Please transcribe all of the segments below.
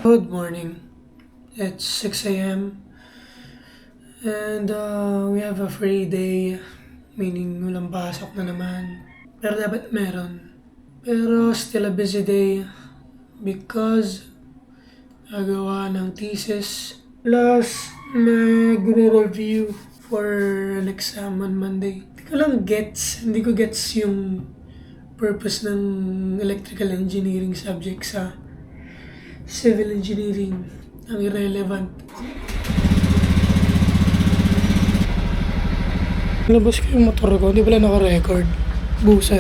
Good morning. It's 6 a.m. and we have a free day, meaning walang pasok na naman. Pero dapat meron. Pero still a busy day because gagawa ng thesis plus nagre-review for an exam on Monday. Hindi ko gets yung purpose ng electrical engineering subject sa civil engineering. Ang irrelevant. Nabas ko yung motor ko, hindi pala naka-record. Buset.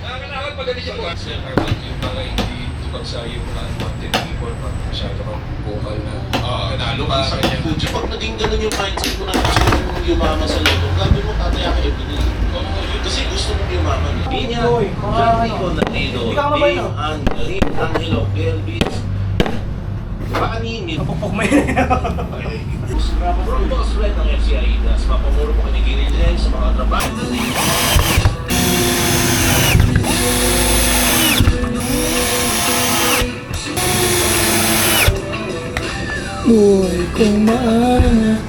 Nakakalawan pag ganito po. Sir, yung mga hindi tupag sa yung mga unwanted people, masyado kang vocal na nanalo ka sa kanya. Pag naging ganun yung mindset mo na gusto mong yumaman sa loto, gagawin mo tataya ka everyday. Kasi gusto mong yumaman. Pinya, Francisco Natido, Angelo, Kelvis, Paanini, Kapupog may from Boss Red ng FCI Das, mapamuro po kinigilin din sa mga trabaho. Buhay kong maana,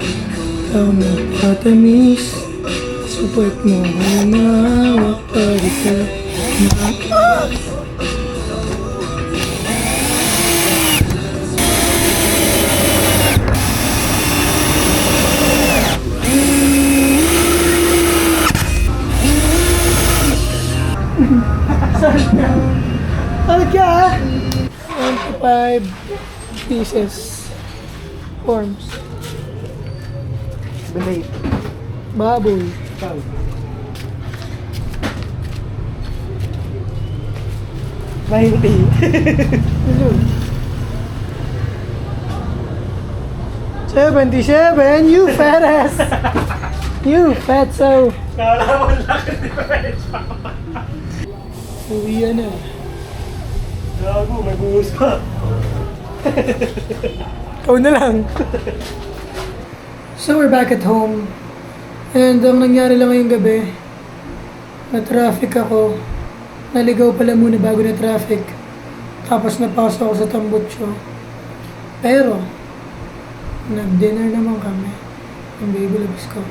ikaw magpatamis. Support mo ay mahawak pag ikaw Ano ka? 25 pieces forms. Belate. Baboy. 90. Ano? 77, you fat ass! You fatso! Kala mo laki ni Pecha. Uwi na. Gago, may buhos ka. Ikaw na lang. So we're back at home. And ang nangyari lang ngayong gabi, na-traffic ako. Naligaw pala muna bago na traffic. Tapos napasok ako sa Tambucho. Pero, nag-dinner naman kami. Ang baby labis ko.